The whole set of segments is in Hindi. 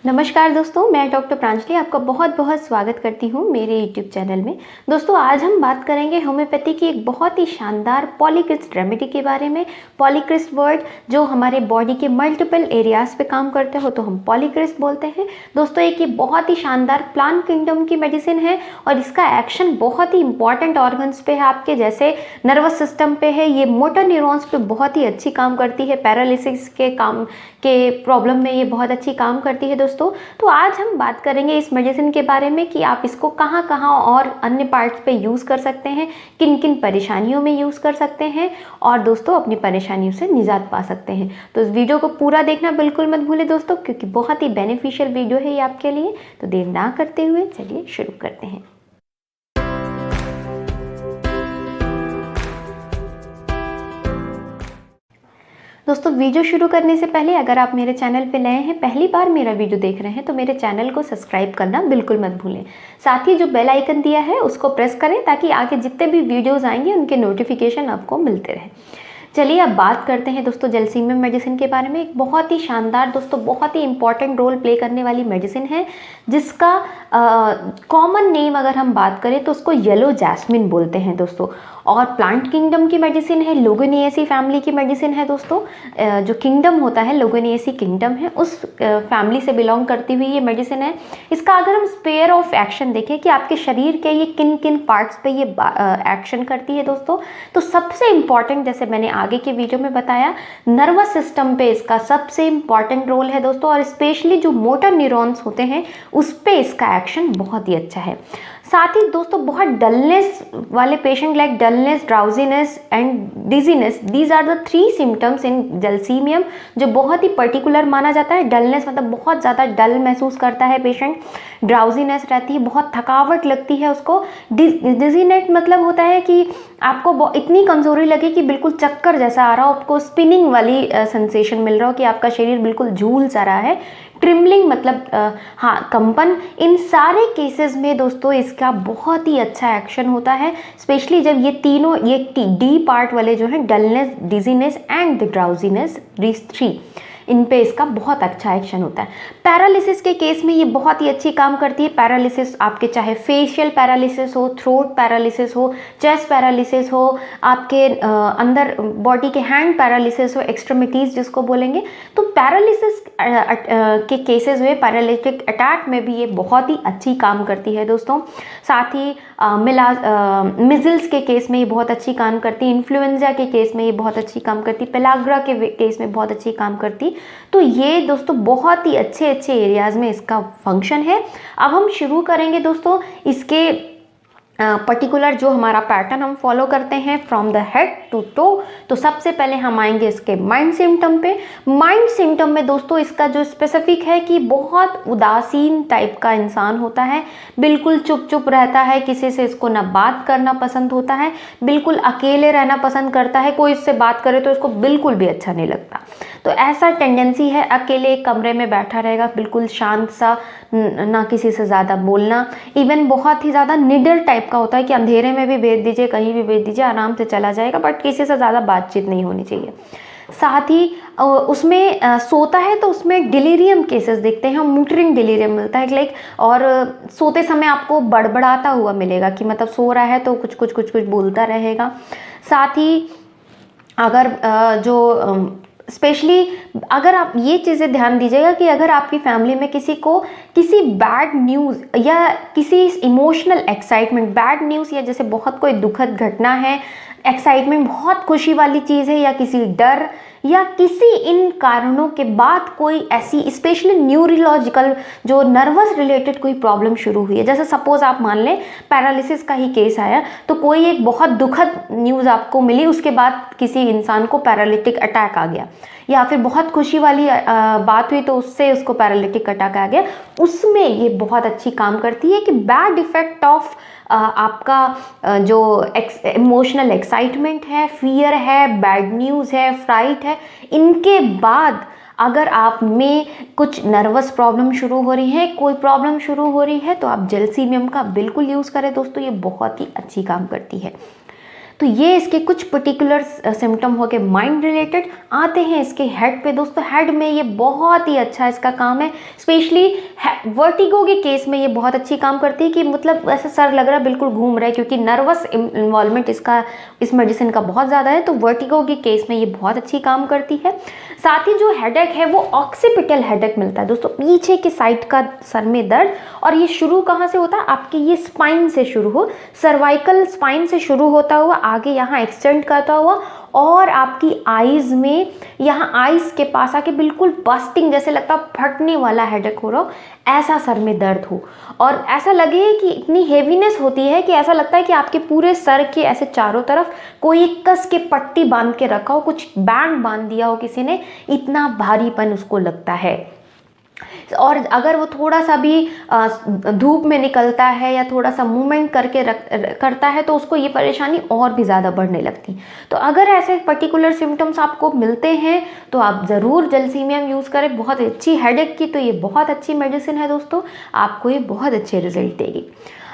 नमस्कार दोस्तों, मैं डॉक्टर प्रांजलि आपका बहुत बहुत स्वागत करती हूँ मेरे यूट्यूब चैनल में। दोस्तों, आज हम बात करेंगे होम्योपैथी की एक बहुत ही शानदार पॉलीक्रिस्ट रेमेडी के बारे में। पॉलीक्रिस्ट वर्ड जो हमारे बॉडी के मल्टीपल एरियाज पे काम करते हो तो हम पॉलीक्रिस्ट बोलते हैं। दोस्तों, एक ये बहुत ही शानदार प्लांट किंगडम की मेडिसिन है और इसका एक्शन बहुत ही इंपॉर्टेंट ऑर्गन्स पे है, आपके जैसे नर्वस सिस्टम पे है। ये मोटर न्यूरॉन्स पे बहुत ही अच्छी काम करती है। पैरालिसिस के काम के प्रॉब्लम में ये बहुत अच्छी काम करती है दोस्तों। तो आज हम बात करेंगे इस मेडिसिन के बारे में कि आप इसको कहाँ कहाँ और अन्य पार्ट्स पे यूज़ कर सकते हैं, किन किन परेशानियों में यूज़ कर सकते हैं और दोस्तों अपनी परेशानियों से निजात पा सकते हैं। तो इस वीडियो को पूरा देखना बिल्कुल मत भूलें दोस्तों, क्योंकि बहुत ही बेनिफिशियल वीडियो है ये आपके लिए। तो देर ना करते हुए चलिए शुरू करते हैं। दोस्तों, वीडियो शुरू करने से पहले अगर आप मेरे चैनल पे नए हैं, पहली बार मेरा वीडियो देख रहे हैं, तो मेरे चैनल को सब्सक्राइब करना बिल्कुल मत भूलें। साथ ही जो बेल आइकन दिया है उसको प्रेस करें ताकि आगे जितने भी वीडियोस आएंगे उनके नोटिफिकेशन आपको मिलते रहें। चलिए अब बात करते हैं दोस्तों जलसीमियम मेडिसिन के बारे में। एक बहुत ही शानदार दोस्तों, बहुत ही इंपॉर्टेंट रोल प्ले करने वाली मेडिसिन है, जिसका कॉमन नेम अगर हम बात करें तो उसको येलो जैस्मिन बोलते हैं दोस्तों। और प्लांट किंगडम की मेडिसिन है, लोगोनिएसी फैमिली की मेडिसिन है दोस्तों। जो किंगडम होता है, लोगोनिएसी किंगडम है, उस फैमिली से बिलोंग करती हुई ये मेडिसिन है। इसका अगर हम स्पेयर ऑफ एक्शन देखें कि आपके शरीर के ये किन किन पार्ट्स पे ये एक्शन करती है दोस्तों, तो सबसे इम्पॉर्टेंट, जैसे मैंने आगे की वीडियो में बताया, नर्वस सिस्टम पे इसका सबसे इम्पॉर्टेंट रोल है दोस्तों। और स्पेशली जो मोटर न्यूरॉन्स होते हैं उस पे इसका एक्शन बहुत ही अच्छा है। साथ ही दोस्तों बहुत डलनेस वाले patient, like dullness, drowsiness and dizziness, these are the 3 symptoms in gelsemium, जो बहुत ही पर्टिकुलर माना जाता है। डलनेस मतलब बहुत ज़्यादा डल महसूस करता है पेशेंट, ड्राउजीनेस रहती है, बहुत थकावट लगती है उसको। डिजीनेस मतलब होता है कि आपको इतनी कमज़ोरी लगे कि बिल्कुल चक्कर जैसा आ रहा हो, आपको स्पिनिंग वाली सेंसेशन मिल रहा हो कि आपका शरीर बिल्कुल झूल सा रहा है। ट्रिम्बलिंग मतलब कंपन। इन सारे केसेस में दोस्तों इसका बहुत ही अच्छा एक्शन होता है, स्पेशली जब ये तीनों, ये डी पार्ट वाले जो हैं, dullness, dizziness and the drowsiness, these 3, इन पे इसका बहुत अच्छा एक्शन होता है। पैरालिसिस के केस में ये बहुत ही अच्छी काम करती है। पैरालिसिस आपके चाहे फेशियल पैरालिसिस हो, थ्रोट पैरालिसिस हो, चेस्ट पैरालिसिस हो, आपके अंदर बॉडी के हैंड पैरालिसिस हो, एक्सट्रीमिटीज़ जिसको बोलेंगे, तो पैरालिसिस के केसेस में, पैरालिटिक अटैक में भी ये बहुत ही अच्छी काम करती है दोस्तों। साथ ही मिजल्स के केस में ये बहुत अच्छी काम करती है, इन्फ्लुएंजा के केस में ये बहुत अच्छी काम करती, पेलाग्रा के केस में बहुत अच्छी काम करती। तो ये दोस्तों बहुत ही अच्छे अच्छे एरियाज में इसका फंक्शन है। अब हम शुरू करेंगे दोस्तों इसके पर्टिकुलर जो हमारा पैटर्न हम फॉलो करते हैं from the head to toe. तो सबसे पहले हम आएंगे इसके माइंड सिम्टम पे। माइंड सिम्टम में दोस्तों इसका जो स्पेसिफिक है कि बहुत उदासीन टाइप का इंसान होता है, बिल्कुल चुप चुप रहता है, किसी से इसको ना बात करना पसंद होता है, बिल्कुल अकेले रहना पसंद करता है, कोई इससे बात करे तो इसको बिल्कुल भी अच्छा नहीं लगता। तो ऐसा टेंडेंसी है, अकेले एक कमरे में बैठा रहेगा, बिल्कुल शांत सा, ना किसी से ज़्यादा बोलना। इवन बहुत ही ज़्यादा निडर टाइप का होता है कि अंधेरे में भी भेज दीजिए, कहीं भी भेज दीजिए, आराम से चला जाएगा, बट किसी से ज़्यादा बातचीत नहीं होनी चाहिए। साथ ही उसमें सोता है तो उसमें डिलीरियम केसेस देखते हैं, मूटरिंग डिलीरियम मिलता है, लाइक, और सोते समय आपको बड़बड़ाता हुआ मिलेगा कि मतलब सो रहा है तो कुछ कुछ कुछ कुछ बोलता रहेगा। साथ ही अगर स्पेशली अगर आप ये चीज़ें ध्यान दीजिएगा कि अगर आपकी फैमिली में किसी को किसी बैड न्यूज़ या किसी इमोशनल एक्साइटमेंट, बैड न्यूज़ या जैसे बहुत कोई दुखद घटना है, एक्साइटमेंट बहुत खुशी वाली चीज़ है, या किसी डर या किसी इन कारणों के बाद कोई ऐसी स्पेशली न्यूरोलॉजिकल जो नर्वस रिलेटेड कोई प्रॉब्लम शुरू हुई है, जैसे सपोज आप मान लें पैरालिसिस का ही केस आया, तो कोई एक बहुत दुखद न्यूज़ आपको मिली, उसके बाद किसी इंसान को पैरालिटिक अटैक आ गया, या फिर बहुत खुशी वाली बात हुई तो उससे उसको पैरालिटिक अटैक आ गया, उसमें ये बहुत अच्छी काम करती है कि बैड इफेक्ट ऑफ आपका जो इमोशनल एक्साइटमेंट है, फियर है, बैड न्यूज़ है, फ्राइट है, इनके बाद अगर आप में कुछ नर्वस प्रॉब्लम शुरू हो रही है, कोई प्रॉब्लम शुरू हो रही है, तो आप जलसीमियम का बिल्कुल यूज़ करें दोस्तों, ये बहुत ही अच्छी काम करती है। तो ये इसके कुछ पर्टिकुलर सिम्टम हो गए माइंड रिलेटेड। आते हैं इसके हेड पे दोस्तों। हेड में ये बहुत ही अच्छा इसका काम है, स्पेशली वर्टिगो के केस में ये बहुत अच्छी काम करती है कि मतलब ऐसा सर लग रहा है बिल्कुल घूम रहा है, क्योंकि नर्वस इन्वॉल्वमेंट इस मेडिसिन का बहुत ज़्यादा है, तो वर्टिगो के केस में ये बहुत अच्छी काम करती है। साथ ही जो हेडेक है वो ऑक्सीपिटल हेडेक मिलता है दोस्तों, पीछे के साइड का सर में दर्द। और ये शुरू कहाँ से होता है? आपके ये स्पाइन से शुरू हो, सर्वाइकल स्पाइन से शुरू होता हुआ आगे यहाँ एक्सटेंड करता हुआ और आपकी आईज में, यहाँ आईज के पास आके बिल्कुल बस्टिंग जैसे लगता है फटने वाला हेडेक हो रहा हो, ऐसा सर में दर्द हो। और ऐसा लगे कि इतनी हेवीनेस होती है कि ऐसा लगता है कि आपके पूरे सर के ऐसे चारों तरफ कोई एक कस के पट्टी बांध के रखा हो, कुछ बैंड बांध दिया हो किसी ने, इतना भारीपन उसको लगता है। और अगर वो थोड़ा सा भी धूप में निकलता है या थोड़ा सा मूवमेंट करता है तो उसको ये परेशानी और भी ज़्यादा बढ़ने लगती। तो अगर ऐसे पर्टिकुलर सिम्टम्स आपको मिलते हैं तो आप ज़रूर जलसीमियम यूज़ करें। बहुत अच्छी हेडेक की तो ये बहुत अच्छी मेडिसिन है दोस्तों, आपको ये बहुत अच्छे रिजल्ट देगी।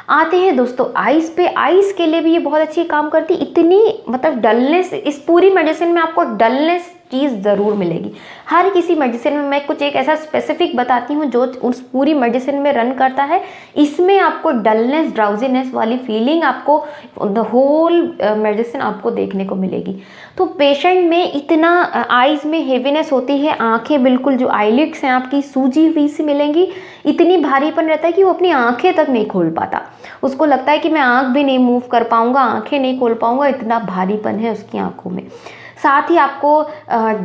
आते हैं दोस्तों आइज़ पे। आइज़ के लिए भी ये बहुत अच्छी काम करती। इतनी मतलब डलनेस, इस पूरी मेडिसिन में आपको डलनेस चीज़ ज़रूर मिलेगी। हर किसी मेडिसिन में मैं कुछ एक ऐसा स्पेसिफिक बताती हूँ जो उस पूरी मेडिसिन में रन करता है। इसमें आपको डलनेस, ड्राउजीनेस वाली फीलिंग आपको द होल मेडिसिन आपको देखने को मिलेगी। तो पेशेंट में इतना आइज़ में हेवीनेस होती है, आंखें बिल्कुल जो आईलिड्स हैं आपकी सूजी हुई सी मिलेंगी, इतनी भारीपन रहता है कि वो अपनी आंखें तक नहीं खोल पाता। उसको लगता है कि मैं आंख भी नहीं मूव कर पाऊँगा, आंखें नहीं खोल पाऊँगा, इतना भारीपन है उसकी आंखों में। साथ ही आपको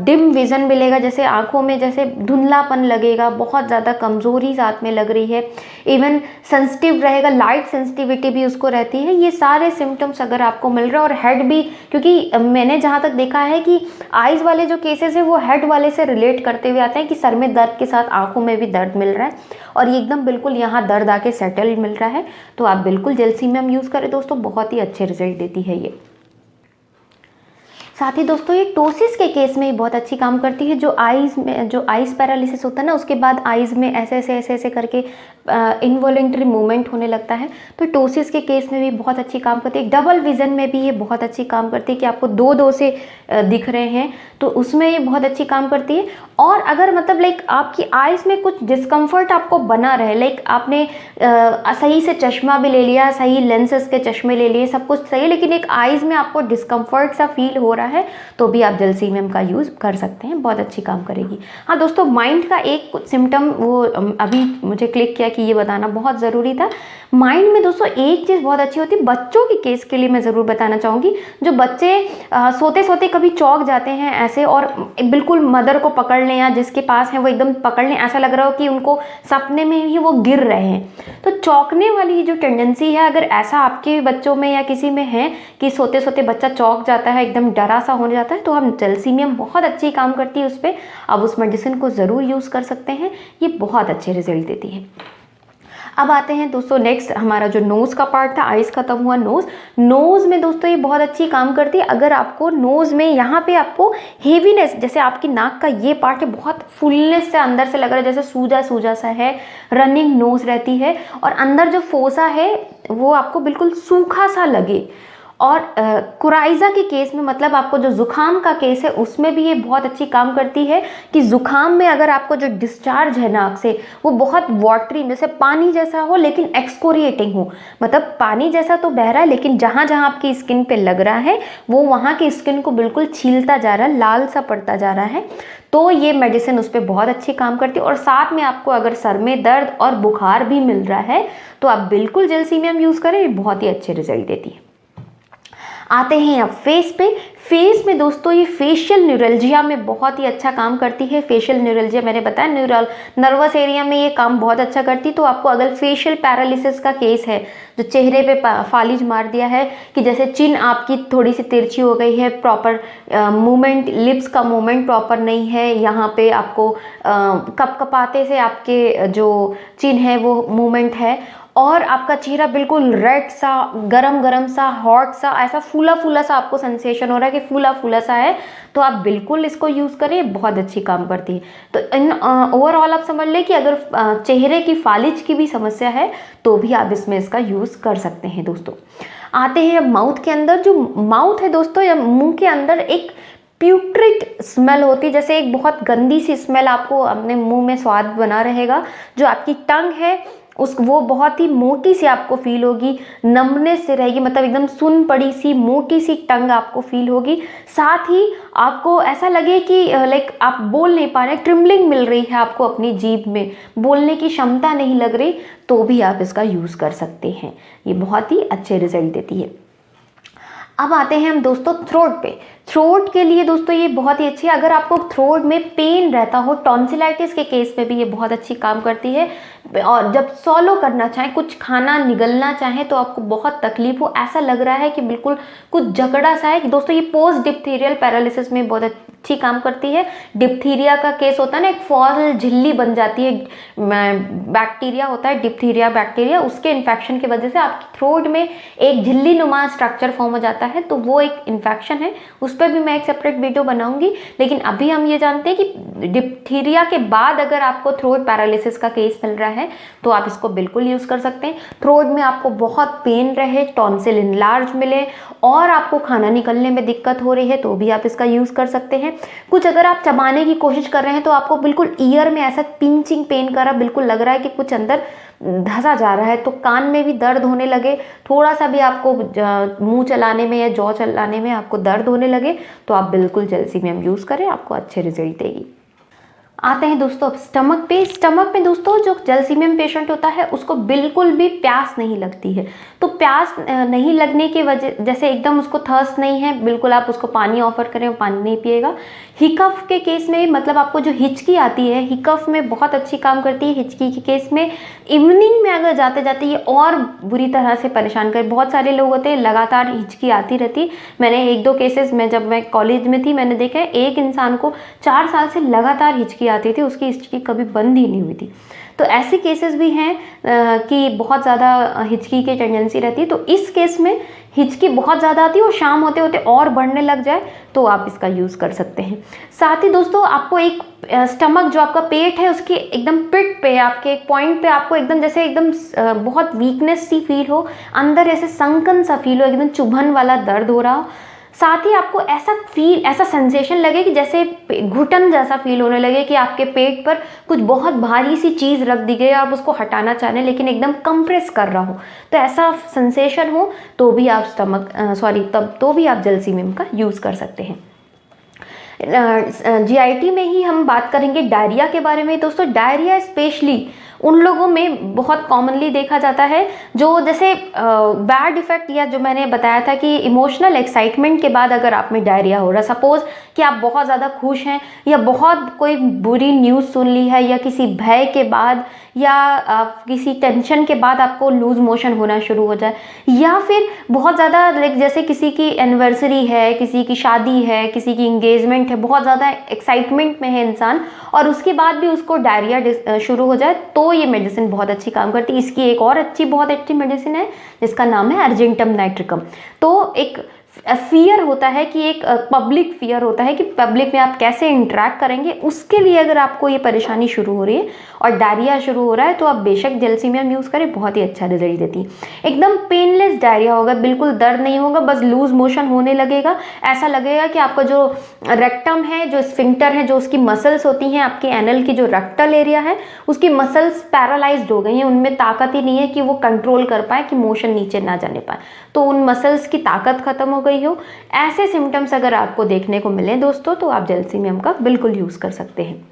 डिम विज़न मिलेगा, जैसे आंखों में जैसे धुंधलापन लगेगा, बहुत ज़्यादा कमज़ोरी साथ में लग रही है। इवन सेंसिटिव रहेगा, लाइट सेंसिटिविटी भी उसको रहती है। ये सारे सिम्टम्स अगर आपको मिल रहा है, और हेड भी, क्योंकि मैंने जहाँ तक देखा है कि आइज़ वाले जो केसेस है वो हेड वाले से रिलेट करते हुए आते हैं कि सर में दर्द के साथ आंखों में भी दर्द मिल रहा है और ये एकदम बिल्कुल यहाँ दर्द आके सेटल मिल रहा है। तो आप बिल्कुल जलसीमियम यूज़ करें दोस्तों, बहुत ही अच्छे रिजल्ट देती है ये। साथ ही दोस्तों ये टोसिस के केस में बहुत अच्छी काम करती है। जो आइज़ में, जो आइज़ पैरालिसिस होता है ना, उसके बाद आइज़ में ऐसे करके इनवॉलेंट्री मूवमेंट होने लगता है, तो टोसिस के केस में भी बहुत अच्छी काम करती है। डबल विज़न में भी ये बहुत अच्छी काम करती है कि आपको दो से दिख रहे हैं, तो उसमें ये बहुत अच्छी काम करती है। और अगर मतलब लाइक आपकी आइज़ में कुछ डिस्कम्फर्ट आपको बना रहे, लाइक आपने सही से चश्मा भी ले लिया, सही लेंसेज के चश्मे ले लिए, सब कुछ सही है, लेकिन एक आइज़ में आपको डिस्कम्फर्ट सा फील हो रहा है, तो भी आप जलसीमियम का यूज़ कर सकते हैं, बहुत अच्छी काम करेगी। हाँ दोस्तों, माइंड का एक सिम्टम वो अभी मुझे क्लिक किया कि ये बताना बहुत ज़रूरी था। माइंड में दोस्तों एक चीज़ बहुत अच्छी होती है, बच्चों के केस के लिए मैं ज़रूर बताना चाहूँगी। जो बच्चे सोते सोते कभी चौंक जाते हैं ऐसे और बिल्कुल मदर को पकड़ लें या जिसके पास है वो एकदम पकड़ लें, ऐसा लग रहा हो कि उनको सपने में ही वो गिर रहे हैं, तो चौंकने वाली जो टेंडेंसी है, अगर ऐसा आपके बच्चों में या किसी में है कि सोते सोते बच्चा चौंक जाता है, एकदम डरा सा हो जाता है, तो हम जलसीमियम बहुत अच्छी काम करती है उस पर। अब उस मेडिसिन को ज़रूर यूज़ कर सकते हैं, ये बहुत अच्छे रिजल्ट देती है। अब आते हैं दोस्तों नेक्स्ट, हमारा जो नोज़ का पार्ट था, आइज़ खत्म हुआ, नोज़ में दोस्तों ये बहुत अच्छी काम करती है। अगर आपको नोज़ में यहाँ पे आपको हेवीनेस, जैसे आपकी नाक का ये पार्ट है बहुत फुलनेस से अंदर से लग रहा है जैसे सूजा सूजा सा है, रनिंग नोज़ रहती है, और अंदर जो फोसा है वो आपको बिल्कुल सूखा सा लगे। और कोराइज़ा के केस में, मतलब आपको जो ज़ुकाम का केस है उसमें भी ये बहुत अच्छी काम करती है कि ज़ुकाम में अगर आपको जो डिस्चार्ज है नाक से वो बहुत वाटरी, जैसे पानी जैसा हो लेकिन एक्सकोरिएटिंग हो, मतलब पानी जैसा तो बह रहा है लेकिन जहाँ जहाँ आपकी स्किन पे लग रहा है वो वहाँ की स्किन को बिल्कुल छीलता जा रहा है, लाल सा पड़ता जा रहा है, तो ये मेडिसिन उस पर बहुत अच्छी काम करती है। और साथ में आपको अगर सर में दर्द और बुखार भी मिल रहा है तो आप बिल्कुल जलसीमियम यूज़ करें, ये बहुत ही अच्छे रिजल्ट देती है। आते हैं अब फेस पे। फेस में दोस्तों ये फेशियल न्यूरल्जिया में बहुत ही अच्छा काम करती है। फेशियल न्यूरल्जिया मैंने बताया नर्वस एरिया में ये काम बहुत अच्छा करती। तो आपको अगर फेशियल पैरालिसिस का केस है, जो चेहरे पे फालिज मार दिया है कि जैसे चिन आपकी थोड़ी सी तिरछी हो गई है, प्रॉपर मूवमेंट, लिप्स का मूवमेंट प्रॉपर नहीं है, यहाँ पे आपको कपकपाते से आपके जो चिन है वो मूवमेंट है, और आपका चेहरा बिल्कुल रेड सा, गरम गरम सा, हॉट सा, ऐसा फूला फूला सा आपको सेंसेशन हो रहा है कि फूला फूला सा है, तो आप बिल्कुल इसको यूज़ करें, बहुत अच्छी काम करती है। तो इन ओवरऑल आप समझ लें कि अगर चेहरे की फालिज की भी समस्या है तो भी आप इसमें इसका यूज़ कर सकते हैं दोस्तों। आते हैं अब माउथ के अंदर। जो माउथ है दोस्तों, या मुंह के अंदर एक प्यूट्रिड स्मेल होती है, जैसे एक बहुत गंदी सी स्मेल आपको अपने मुंह में स्वाद बना रहेगा। जो आपकी टंग है वो बहुत ही मोटी सी आपको फील होगी, नमनेस से रहेगी, मतलब एकदम सुन पड़ी सी मोटी सी टंग आपको फील होगी। साथ ही आपको ऐसा लगे कि लाइक आप बोल नहीं पा रहे, ट्रिम्बलिंग मिल रही है आपको अपनी जीभ में, बोलने की क्षमता नहीं लग रही, तो भी आप इसका यूज़ कर सकते हैं। ये बहुत ही अच्छे रिजल्ट देती है। अब आते हैं हम दोस्तों थ्रोट पे। थ्रोट के लिए दोस्तों ये बहुत ही अच्छी है। अगर आपको थ्रोट में पेन रहता हो, टॉन्सिलाइटिस के केस में भी ये बहुत अच्छी काम करती है। और जब सॉलो करना चाहें, कुछ खाना निगलना चाहें, तो आपको बहुत तकलीफ हो, ऐसा लग रहा है कि बिल्कुल कुछ जकड़ा सा है, कि दोस्तों ये पोस्ट डिप्थीरियल पैरालिसिस में बहुत अच्छी काम करती है। डिप्थीरिया का केस होता है ना, एक फॉल झिल्ली बन जाती है, बैक्टीरिया होता है डिप्थीरिया बैक्टीरिया, उसके इन्फेक्शन की वजह से आपकी थ्रोट में एक झिल्ली नुमा स्ट्रक्चर फॉर्म हो जाता है, तो वो एक इन्फेक्शन है। उस पर भी मैं एक सेपरेट वीडियो बनाऊंगी। लेकिन अभी हम ये जानते हैं कि डिप्थीरिया के बाद अगर आपको थ्रोट पैरालिसिस का केस मिल रहा है तो आप इसको बिल्कुल यूज़ कर सकते हैं। थ्रोट में आपको बहुत पेन रहे, टॉन्सिल इनलार्ज मिले और आपको खाना निकलने में दिक्कत हो रही है, तो भी आप इसका यूज़ कर सकते हैं। कुछ अगर आप चबाने की कोशिश कर रहे हैं तो आपको बिल्कुल ईयर में ऐसा पिंचिंग पेन कर रहा, बिल्कुल लग रहा है कि कुछ अंदर धंसा जा रहा है, तो कान में भी दर्द होने लगे, थोड़ा सा भी आपको मुंह चलाने में या जॉ चलाने में आपको दर्द होने लगे, तो आप बिल्कुल जैल्सीमियम यूज़ करें, आपको अच्छे रिजल्ट देगी। आते हैं दोस्तों अब स्टमक पे। स्टमक में दोस्तों जो जैल्सीमियम पेशेंट होता है उसको बिल्कुल भी प्यास नहीं लगती है। तो प्यास नहीं लगने की वजह, जैसे एकदम उसको थर्स्ट नहीं है, बिल्कुल आप उसको पानी ऑफर करें वो पानी नहीं पिएगा। हिकफ के केस में, मतलब आपको जो हिचकी आती है, हिकफ में बहुत अच्छी काम करती है। हिचकी के केस में इवनिंग में अगर जाते जाते ये और बुरी तरह से परेशान करे, बहुत सारे लोग होते हैं लगातार हिचकी आती रहती। मैंने 1-2 केसेस में, जब मैं कॉलेज में थी, मैंने देखा है एक इंसान को 4 साल से लगातार हिचकी आती थी, उसकी हिचकी कभी बंद ही नहीं हुई थी। तो ऐसे केसेस भी हैं कि बहुत ज़्यादा हिचकी की टेंडेंसी रहती है। तो इस केस में हिचकी बहुत ज़्यादा आती है और शाम होते होते और बढ़ने लग जाए, तो आप इसका यूज़ कर सकते हैं। साथ ही दोस्तों आपको एक स्टमक, जो आपका पेट है, उसके एकदम पिट पे, आपके एक पॉइंट पे आपको एकदम जैसे एकदम बहुत वीकनेस सी फील हो, अंदर ऐसे संकन सा फील हो, एकदम चुभन वाला दर्द हो रहा हो। साथ ही आपको ऐसा सेंसेशन लगे कि जैसे घुटन जैसा फील होने लगे, कि आपके पेट पर कुछ बहुत भारी सी चीज़ रख दी गई, आप उसको हटाना चाह रहे हैं लेकिन एकदम कंप्रेस कर रहा हो, तो ऐसा सेंसेशन हो तो भी आप तो भी आप जैल्सीमियम का यूज़ कर सकते हैं। जीआईटी में ही हम बात करेंगे डायरिया के बारे में। दोस्तों डायरिया स्पेशली उन लोगों में बहुत कॉमनली देखा जाता है जो जैसे बैड इफेक्ट, या जो मैंने बताया था कि इमोशनल एक्साइटमेंट के बाद अगर आप में डायरिया हो रहा, सपोज कि आप बहुत ज़्यादा खुश हैं या बहुत कोई बुरी न्यूज़ सुन ली है, या किसी भय के बाद या किसी टेंशन के बाद आपको लूज मोशन होना शुरू हो जाए, या फिर बहुत ज़्यादा लाइक जैसे किसी की एनिवर्सरी है, किसी की शादी है, किसी की इंगेजमेंट है, बहुत ज़्यादा एक्साइटमेंट में है इंसान और उसके बाद भी उसको डायरिया शुरू हो जाए, तो ये मेडिसिन बहुत अच्छी काम करती है। इसकी एक और बहुत अच्छी मेडिसिन है जिसका नाम है अर्जेंटम नाइट्रिकम। तो एक फियर होता है कि एक पब्लिक फियर होता है कि पब्लिक में आप कैसे इंटरेक्ट करेंगे, उसके लिए अगर आपको ये परेशानी शुरू हो रही है और डायरिया शुरू हो रहा है, तो आप बेशक जैल्सीमियम यूज़ करें, बहुत ही अच्छा रिजल्ट देती है। एकदम पेनलेस डायरिया होगा, बिल्कुल दर्द नहीं होगा, बस लूज मोशन होने लगेगा। ऐसा लगेगा कि आपका जो रेक्टम है, जो स्फिंक्टर है, जो उसकी मसल्स होती हैं, आपके एनल की जो रेक्टल एरिया है, उसकी मसल्स पैरालाइज्ड हो गई हैं, उनमें ताकत ही नहीं है कि वो कंट्रोल कर पाए कि मोशन नीचे ना जाने पाए, तो उन मसल्स की ताकत खत्म हो गई हो। ऐसे सिम्टम्स अगर आपको देखने को मिले दोस्तों, तो आप जैल्सीमियम का बिल्कुल यूज़ कर सकते हैं।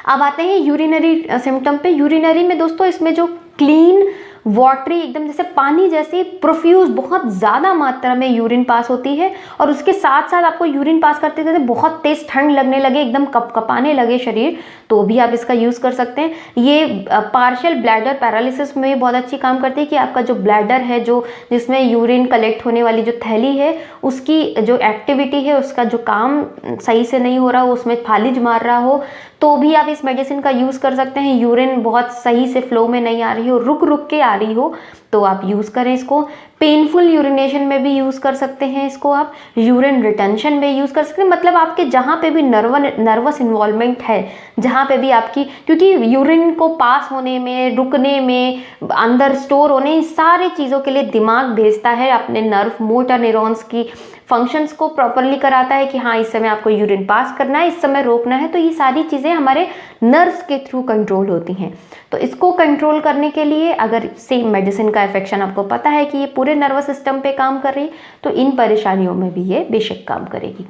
अब आते हैं यूरिनरी सिम्टम पे। यूरिनरी में दोस्तों इसमें जो क्लीन वाटरी, एकदम जैसे पानी जैसी प्रोफ्यूज बहुत ज़्यादा मात्रा में यूरिन पास होती है, और उसके साथ साथ आपको यूरिन पास करते करते बहुत तेज़ ठंड लगने लगे, एकदम कपकपाने लगे शरीर, तो भी आप इसका यूज़ कर सकते हैं। ये पार्शियल ब्लैडर पैरालिसिस में बहुत अच्छी काम करती है कि आपका जो ब्लैडर है, जो जिसमें यूरिन कलेक्ट होने वाली जो थैली है, उसकी जो एक्टिविटी है, उसका जो काम सही से नहीं हो रहा हो, उसमें फालिज मार रहा हो, तो भी आप इस मेडिसिन का यूज़ कर सकते हैं। यूरिन बहुत सही से फ्लो में नहीं आ रही हो, रुक रुक के आ रही हो, तो आप यूज़ करें इसको। पेनफुल यूरिनेशन में भी यूज़ कर सकते हैं इसको आप, यूरिन रिटेंशन में यूज़ कर सकते हैं। मतलब आपके जहाँ पे भी नर्वस इन्वॉल्वमेंट है, जहाँ पे भी आपकी, क्योंकि यूरिन को पास होने में, रुकने में, अंदर स्टोर होने, इन सारी चीज़ों के लिए दिमाग भेजता है अपने नर्व, मोटर न्यूरॉन्स की फंक्शंस को प्रॉपरली कराता है कि हाँ इस समय आपको यूरिन पास करना है, इस समय रोकना है। तो ये सारी चीज़ें हमारे नर्व्स के थ्रू कंट्रोल होती हैं। तो इसको कंट्रोल करने के लिए अगर सेम मेडिसिन का इफेक्शन आपको पता है कि ये पूरे नर्वस सिस्टम पे काम कर रही है, तो इन परेशानियों में भी ये बेशक काम करेगी।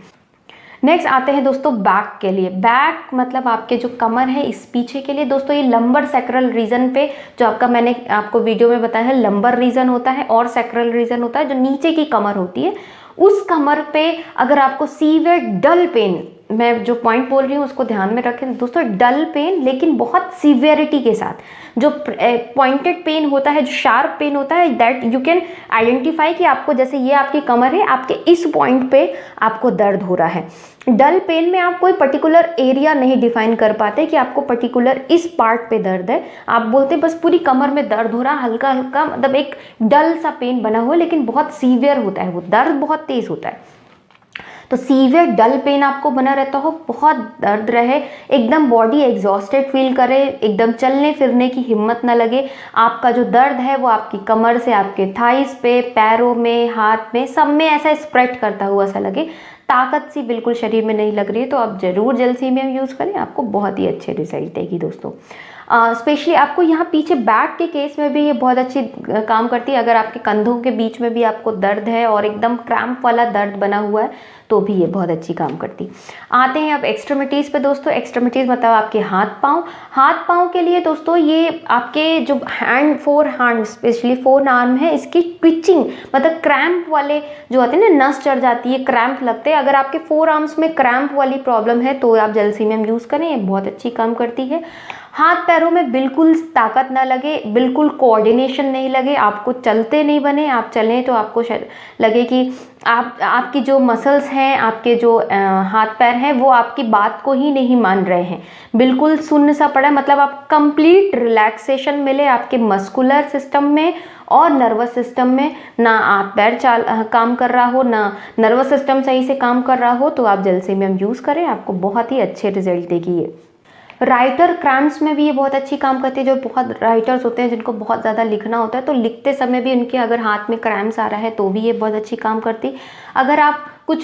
नेक्स्ट आते हैं दोस्तों बैक के लिए। बैक मतलब आपके जो कमर है, इस पीछे के लिए दोस्तों ये लंबर सैक्रल रीजन पे, जो आपका मैंने आपको वीडियो में बताया है, लंबर रीजन होता है और सैक्रल रीजन होता है, जो नीचे की कमर होती है, उस कमर पे अगर आपको सीवियर डल पेन, मैं जो पॉइंट बोल रही हूँ उसको ध्यान में रखें दोस्तों, डल पेन लेकिन बहुत सीवियरिटी के साथ, जो पॉइंटेड पेन होता है, जो शार्प पेन होता है, दैट यू कैन आइडेंटिफाई कि आपको, जैसे ये आपकी कमर है, आपके इस पॉइंट पे आपको दर्द हो रहा है। डल पेन में आप कोई पर्टिकुलर एरिया नहीं डिफाइन कर पाते कि आपको पर्टिकुलर इस पार्ट पे दर्द है, आप बोलते बस पूरी कमर में दर्द हो रहा, हल्का हल्का, मतलब एक डल सा पेन बना हुआ, लेकिन बहुत सीवियर होता है, वो दर्द बहुत तेज होता है। तो सीवियर डल पेन आपको बना रहता हो, बहुत दर्द रहे, एकदम बॉडी एग्जॉस्टेड फील करे, एकदम चलने फिरने की हिम्मत ना लगे, आपका जो दर्द है वो आपकी कमर से आपके थाइस पे, पैरों में, हाथ में, सब में ऐसा स्प्रेड करता हुआ सा लगे, ताकत सी बिल्कुल शरीर में नहीं लग रही है, तो आप ज़रूर जलसीमियम यूज़ करें, आपको बहुत ही अच्छे रिजल्ट देगी दोस्तों। स्पेशली आपको यहाँ पीछे बैक के केस में भी ये बहुत अच्छी काम करती है। अगर आपके कंधों के बीच में भी आपको दर्द है और एकदम क्रैम्प वाला दर्द बना हुआ है, तो भी ये बहुत अच्छी काम करती। आते हैं अब एक्सट्रीमिटीज़ पे दोस्तों। एक्सट्रीमिटीज़ मतलब आपके हाथ पाँव। हाथ पाँव के लिए दोस्तों ये आपके जो hand, four hand, specially four arm है, इसकी ट्विचिंग मतलब क्रैम्प वाले जो होते हैं ना, नस चढ़ जाती है, क्रैम्प लगते हैं, अगर आपके फोर आर्म्स में क्रैम्प वाली प्रॉब्लम है तो आप जलसीमियम यूज़ करें, ये बहुत अच्छी काम करती है। हाथ पैरों में बिल्कुल ताकत ना लगे, बिल्कुल कोऑर्डिनेशन नहीं लगे, आपको चलते नहीं बने, आप चलें तो आपको लगे कि आपकी जो मसल्स हैं, आपके जो हाथ पैर हैं, वो आपकी बात को ही नहीं मान रहे हैं, बिल्कुल सुन्न सा पड़ा, मतलब आप कंप्लीट रिलैक्सेशन मिले आपके मस्कुलर सिस्टम में और नर्वस सिस्टम में, ना हाथ पैर काम कर रहा हो, ना नर्वस सिस्टम सही से काम कर रहा हो, तो आप जलसीमियम यूज़ करें, आपको बहुत ही अच्छे रिजल्ट देगी ये। राइटर क्रैम्प्स में भी ये बहुत अच्छी काम करती है। जो बहुत राइटर्स होते हैं जिनको बहुत ज़्यादा लिखना होता है, तो लिखते समय भी उनके अगर हाथ में क्रैम्प्स आ रहा है तो भी ये बहुत अच्छी काम करती। अगर आप कुछ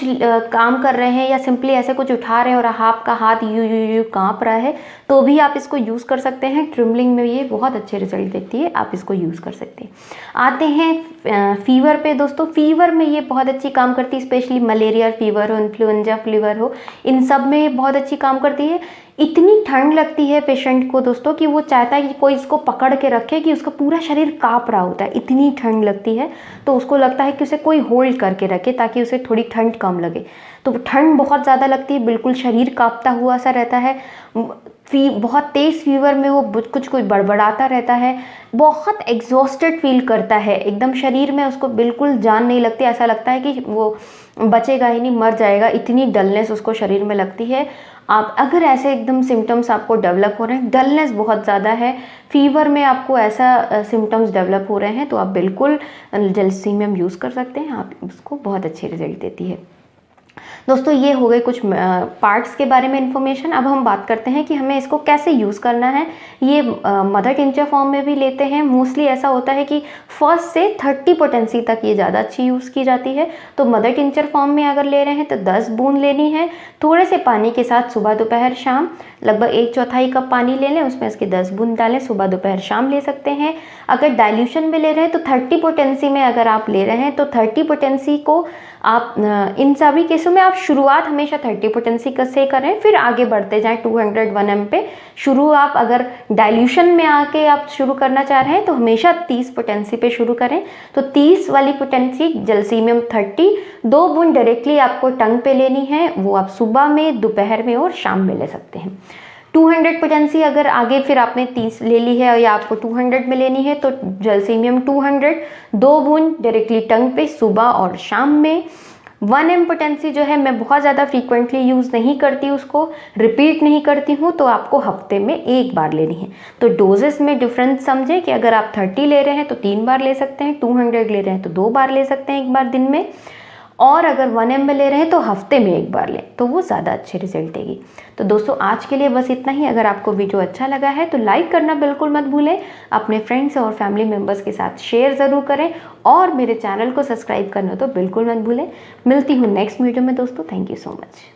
काम कर रहे हैं या सिंपली ऐसे कुछ उठा रहे हैं और आपका हाथ यू काँप रहा है, तो भी आप इसको यूज़ कर सकते हैं। ट्रिमलिंग में ये बहुत अच्छे रिजल्ट देती है, आप इसको यूज़ कर सकते हैं। आते हैं फीवर पे दोस्तों। फीवर में ये बहुत अच्छी काम करती है, स्पेशली मलेरिया फीवर हो, इन्फ्लुएंजा फीवर हो, इन सब में ये बहुत अच्छी काम करती है। इतनी ठंड लगती है पेशेंट को दोस्तों कि वो चाहता है कि कोई इसको पकड़ के रखे, कि उसका पूरा शरीर काँप रहा होता है, इतनी ठंड लगती है, तो उसको लगता है कि उसे कोई होल्ड करके रखे ताकि उसे थोड़ी ठंड कम लगे। तो ठंड बहुत ज़्यादा लगती है, बिल्कुल शरीर काँपता हुआ सा रहता है, बहुत तेज़ फीवर में वो कुछ बड़बड़ाता रहता है, बहुत एग्जॉस्टेड फील करता है, एकदम शरीर में उसको बिल्कुल जान नहीं लगती, ऐसा लगता है कि वो बचेगा ही नहीं, मर जाएगा, इतनी डलनेस उसको शरीर में लगती है। आप अगर ऐसे एकदम सिम्टम्स आपको डेवलप हो रहे हैं, डलनेस बहुत ज़्यादा है, फीवर में आपको ऐसा सिम्टम्स डेवलप हो रहे हैं, तो आप बिल्कुल जलसीमियम यूज़ कर सकते हैं, आप उसको बहुत अच्छे रिजल्ट देती है। दोस्तों ये हो गए कुछ पार्ट्स के बारे में इन्फॉर्मेशन। अब हम बात करते हैं कि हमें इसको कैसे यूज़ करना है। ये मदर टिंचर फॉर्म में भी लेते हैं। मोस्टली ऐसा होता है कि 1 से 30 पोटेंसी तक ये ज़्यादा अच्छी यूज़ की जाती है। तो मदर टिंचर फॉर्म में अगर ले रहे हैं तो 10 बूंद लेनी है, थोड़े से पानी के साथ, सुबह दोपहर शाम, लगभग 1/4 कप पानी ले लें, उसमें इसके 10 बूंद डालें, सुबह दोपहर शाम ले सकते हैं। अगर डाइल्यूशन में ले रहे हैं तो 30 पोटेंसी में अगर आप ले रहे हैं तो 30 पोटेंसी को आप इन सभी केसों में आप शुरुआत हमेशा 30 पोटेंसी से करें, फिर आगे बढ़ते जाएं 200 1 पे। शुरू आप अगर डाइल्यूशन में आके आप शुरू करना चाह रहे हैं तो हमेशा 30 पोटेंसी पे शुरू करें। तो 30 वाली पोटेंसी जलसीमियम 30 2 बूंद डायरेक्टली आपको टंग पे लेनी है, वो आप सुबह में, दोपहर में और शाम में ले सकते हैं। 200 पोटेंसी अगर आगे फिर आपने 30 ले ली है या आपको 200 में लेनी है तो जलसीमियम 200 2 बूंद डायरेक्टली टंग पे सुबह और शाम में। 1 m पोटेंसी जो है मैं बहुत ज़्यादा फ्रीक्वेंटली यूज़ नहीं करती, उसको रिपीट नहीं करती हूँ, तो आपको हफ्ते में 1 बार लेनी है। तो डोजेस में डिफरेंस समझें कि अगर आप 30 ले रहे हैं तो 3 बार ले सकते हैं, 200 ले रहे हैं तो 2 बार ले सकते हैं, 1 बार दिन में, और अगर 1 m में ले रहे हैं तो हफ्ते में 1 बार लें, तो वो ज़्यादा अच्छे रिजल्ट देगी। तो दोस्तों आज के लिए बस इतना ही। अगर आपको वीडियो अच्छा लगा है तो लाइक करना बिल्कुल मत भूलें, अपने फ्रेंड्स और फैमिली मेम्बर्स के साथ शेयर ज़रूर करें, और मेरे चैनल को सब्सक्राइब करना तो बिल्कुल मत भूलें। मिलती हूँ नेक्स्ट वीडियो में दोस्तों। Thank you so much.